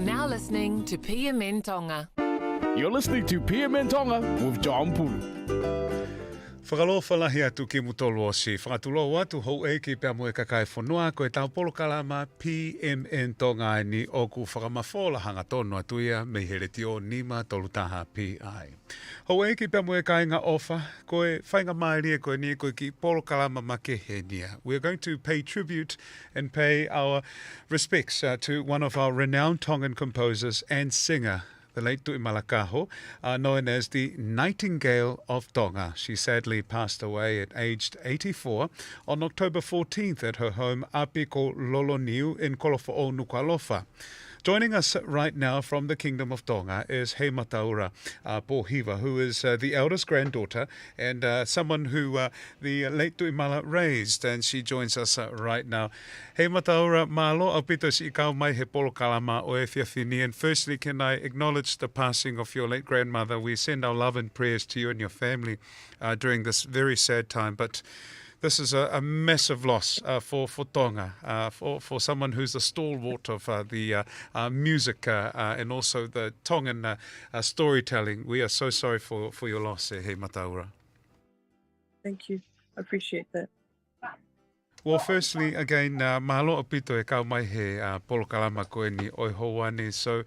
You're now listening to PMN Tonga. You're listening to PMN Tonga with John Pulu. Whakaloa whalahi atu ki mutolo o si. Whakatulo atu hou e ki pia moe kakai whanua ko e tau polo kalama PMN Tonga ai ni o ku whakamawhola hanga tono atu ia me hereti o nima tolu taha PI. Hou e ki pia moe kai ngā ofa ko e whainga maeria ko e ni ko ki polo kalama make he nia. We're going to pay tribute and pay our respects to one of our renowned Tongan composers and singer, the late Tuimala Kaho, known as the Nightingale of Tonga. She sadly passed away at aged 84 on October 14th at her home Apiko Loloniu in Kolofo'o Nukualofa. Joining us right now from the Kingdom of Tonga is He Mataura Pōhiwa, who is the eldest granddaughter and someone who the late Tuimala raised, and she joins us right now. He Mataura, malo au pito si ikau mai he polo kalama o e whiawhini, and firstly can I acknowledge the passing of your late grandmother. We send our love and prayers to you and your family during this very sad time, but this is a massive loss for Tonga, for someone who's a stalwart of the music and also the Tongan storytelling. We are so sorry for your loss, He Mataura. Thank you. I appreciate that. Well, firstly, again, mahalo o pito e kau mai he polo kalama koe ni oi hoane. So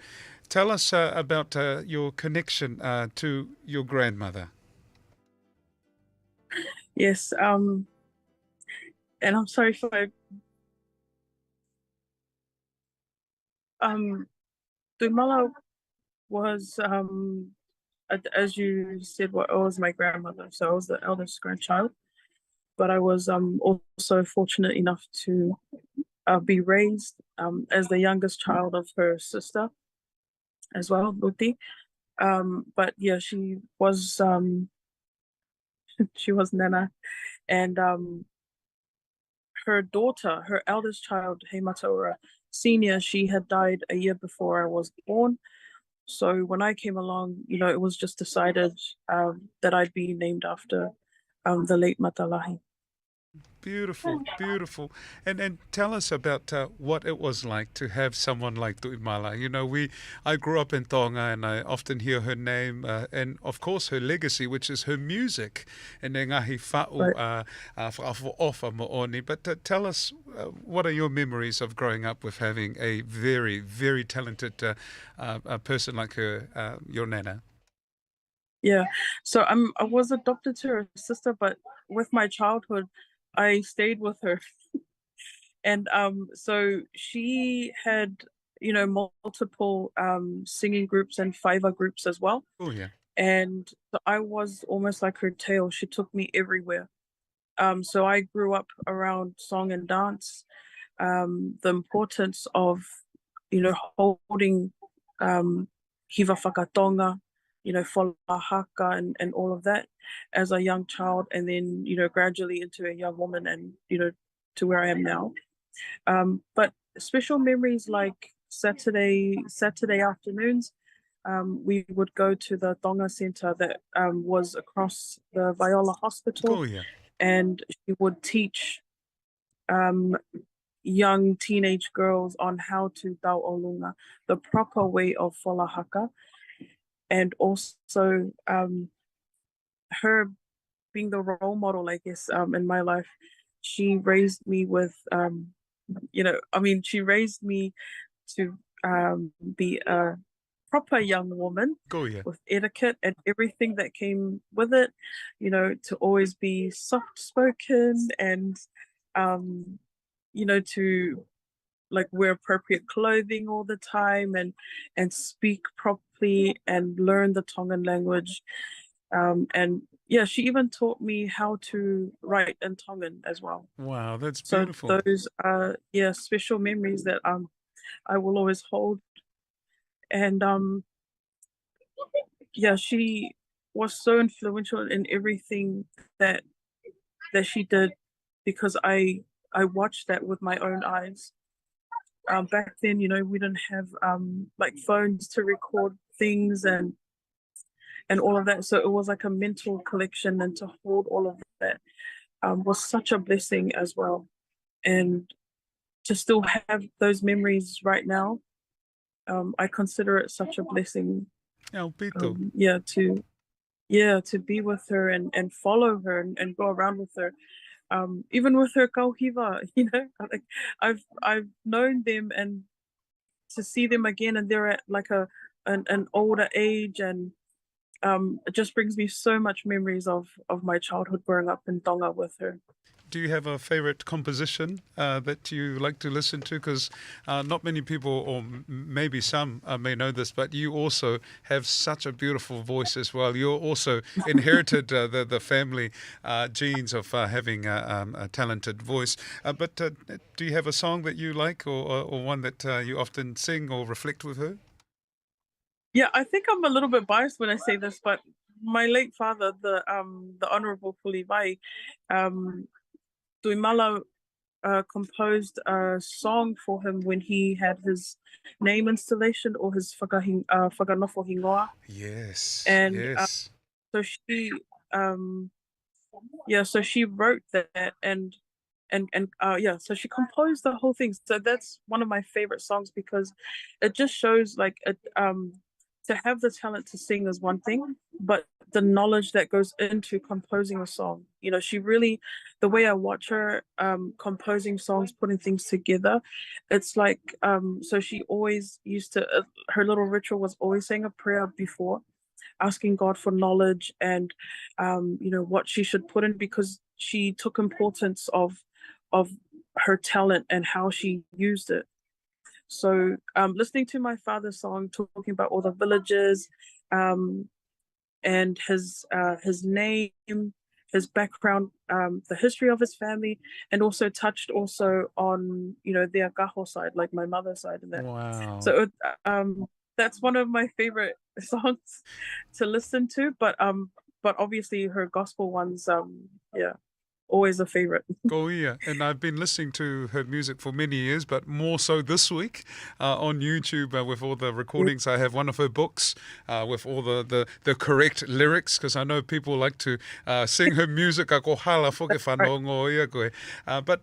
tell us about your connection to your grandmother. Yes, and I'm sorry for Tuimala was as you said, was my grandmother, so I was the eldest grandchild, but I was also fortunate enough to be raised as the youngest child of her sister as well, Luti. But yeah, she was Nana, and her daughter, her eldest child, He Mataura Senior, she had died a year before I was born. So when I came along, it was just decided that I'd be named after the late Matalahi. Beautiful, beautiful. And tell us about what it was like to have someone like Tuimala. I grew up in Tonga and I often hear her name and of course her legacy, which is her music. And ngahi wha'u wha'afo'ofa mo'oni. But tell us, what are your memories of growing up with having a very, very talented a person like her, your Nana? Yeah, so I was adopted to her sister, but with my childhood, I stayed with her. And so she had, multiple singing groups and whaiva groups as well. Oh, yeah. And so I was almost like her tail. She took me everywhere. So I grew up around song and dance, the importance of, holding hiva whakatonga, whalahaka and all of that as a young child, and then, gradually into a young woman and, to where I am now. But special memories like Saturday afternoons, we would go to the Tonga Centre that was across the Viola Hospital. Oh, yeah. And she would teach young teenage girls on how to dau olunga, the proper way of whalahaka. And also her being the role model, I guess, in my life, she raised me with, she raised me to be a proper young woman with etiquette and everything that came with it, to always be soft-spoken and, to wear appropriate clothing all the time and speak properly and learn the Tongan language. And yeah, she even taught me how to write in Tongan as well. Wow, that's beautiful. So those are special memories that I will always hold. And she was so influential in everything that she did, because I watched that with my own eyes. Back then, we didn't have phones to record things and all of that. So it was like a mental collection, and to hold all of that was such a blessing as well. And to still have those memories right now I consider it such a blessing. Au pito. To be with her and follow her and go around with her. Even with her kauhiwa, like I've known them, and to see them again, and they're at like an older age, and it just brings me so much memories of my childhood growing up in Tonga with her. Do you have a favorite composition that you like to listen to? Because not many people, or maybe some, may know this, but you also have such a beautiful voice as well. You're also inherited the family genes of having a talented voice. But do you have a song that you like, or one that you often sing or reflect with her? Yeah, I think I'm a little bit biased when I say this, but my late father, the Honorable Puliwai, um, Tuimala composed a song for him when he had his name installation or his whakanofo hingoa. Yes, And yes. so um, so she wrote that, so she composed the whole thing. So that's one of my favorite songs, because it just shows like to have the talent to sing is one thing, but the knowledge that goes into composing a song. She really, the way I watch her composing songs, putting things together, it's like so she always used to her little ritual was always saying a prayer before, asking God for knowledge and what she should put in, because she took importance of her talent and how she used it. So listening to my father's song, talking about all the villages, and his name, his background, the history of his family, and also touched also on their Kaho side, like my mother's side, and that. Wow. So that's one of my favorite songs to listen to. But obviously her gospel ones, always a favorite. Oh, yeah. And I've been listening to her music for many years, but more so this week on YouTube with all the recordings. I have one of her books with all the correct lyrics, because I know people like to sing her music. But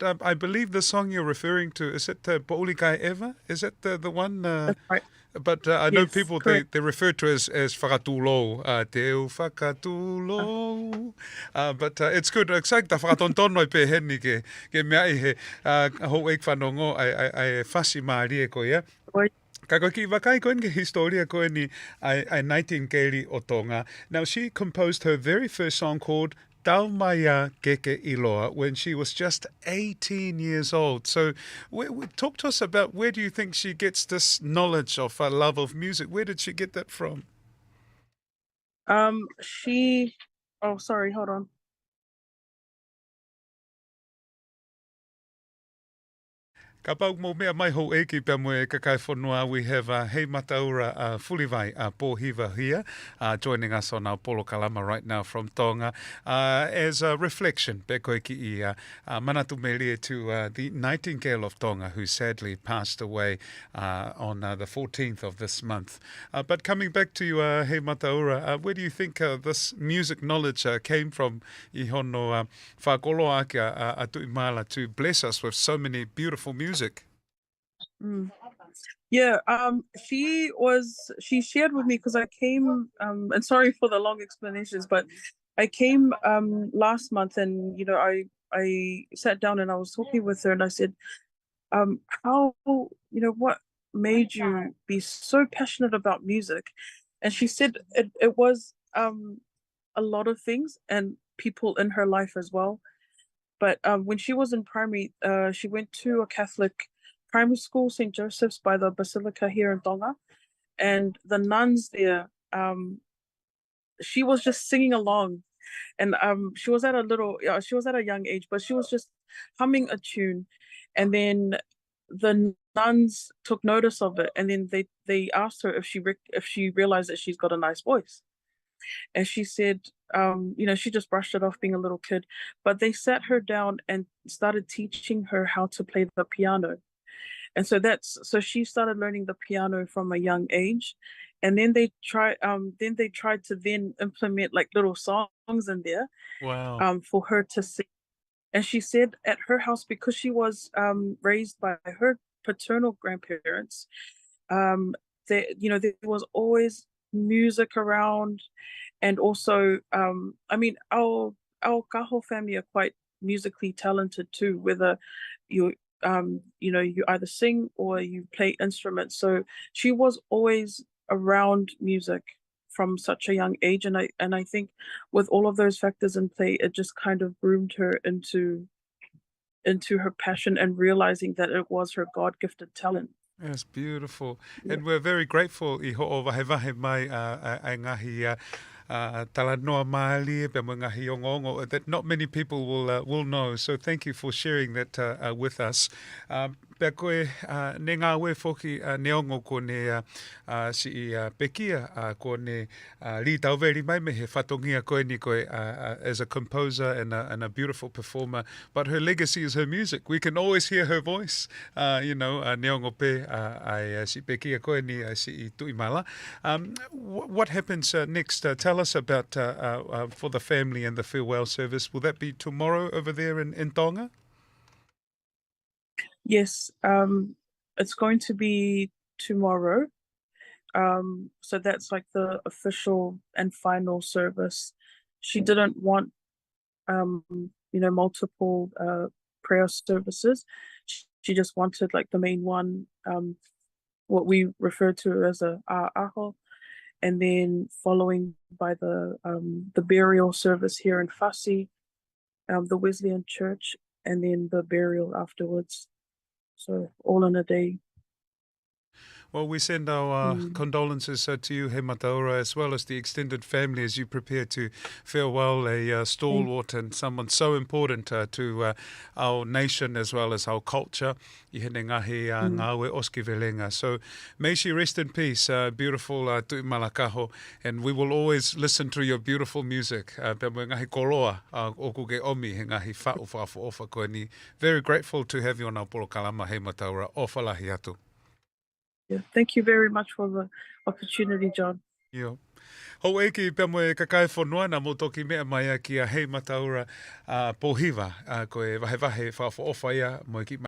I believe the song you're referring to, is it Po'uli Kai Eva? Is it the one? That's right. But I know Yes, people, correct. they refer to as whakatūlou, te u whakatūlou. But it's good. It's like ta whakatontono I pēheni ke mea I he hou eik whanongo ai whasi maari e koe, ia. Ka koe ki wakai koe ke historia koe ni ai Nightingale o Tonga. Now, she composed her very first song called Taumaya Keke Iloa when she was just 18 years old. So talk to us about, where do you think she gets this knowledge of her love of music? Where did she get that from? Oh, sorry, hold on. Ka pau mo mea mai ho eki pia mo e kakai whanua. We have Hei Mataura Fuliwai Pōhiva here, joining us on our Polo Kalama right now from Tonga, as a reflection, pe koe ki I manatu me lia to the Nightingale of Tonga, who sadly passed away on the 14th of this month. But coming back to you, Hei Mataura, where do you think this music knowledge came from, I hono whakolo ake a tuimala, to bless us with so many beautiful music? Mm. Yeah, she shared with me, because I came, and sorry for the long explanations, but I came last month, and I sat down and I was talking with her, and I said, how, what made you be so passionate about music? And she said it was a lot of things, and people in her life as well. But when she was in primary, she went to a Catholic primary school, St. Joseph's, by the Basilica here in Tonga. And the nuns there, she was just singing along. And she was at a young age, but she was just humming a tune. And then the nuns took notice of it, and then they asked her if she realized that she's got a nice voice. And she said, she just brushed it off being a little kid. But they sat her down and started teaching her how to play the piano. And so she started learning the piano from a young age. And then they tried to then implement like little songs in there Wow. for her to sing. And she said at her house, because she was raised by her paternal grandparents, there, there was always music around, and also, I mean, our Kaho family are quite musically talented too. Whether you you either sing or you play instruments. So she was always around music from such a young age, and I think with all of those factors in play, it just kind of groomed her into her passion and realizing that it was her God-gifted talent. That's beautiful. Yeah. And we're very grateful I ho'o wahe mai ai ngahi talanoa maali pe mo ngahi ongongo that not many people will know. So thank you for sharing that with us. Pea koe ne ngā ue whoki neongo ko ne si pekia ko ne li tauveri mai me he whatongia koe ni koe as a composer and a beautiful performer. But her legacy is her music. We can always hear her voice, neongo pe ai si pekia koe ni si I tuimala. What happens next? Tell us about for the family and the farewell service. Will that be tomorrow over there in Tonga? Yes, it's going to be tomorrow. So that's like the official and final service. She didn't want, multiple prayer services. She just wanted like the main one, what we refer to as a aho, and then following by the burial service here in Fasi, the Wesleyan Church, and then the burial afterwards. So all in a day. Well, we send our condolences to you, He Mataura, as well as the extended family as you prepare to farewell a stalwart and someone so important to our nation as well as our culture. I hene ngahi ngāwe oski velenga. So may she rest in peace, beautiful tuimala Kaho, and we will always listen to your beautiful music. Pea mo ngahi koroa oku ke omi he ngahi wha'u wha'fu ofa koe ni. Very grateful to have you on our polo kalama, He Mataura. Ofa lahi atu. Yeah, thank you very much for the opportunity, John. Yo. Hou eki pia mo e kakai whanua na mo toki mea mai ki a He Mataura pohiwa ko e wahe wha'fu ofa ia mo e ki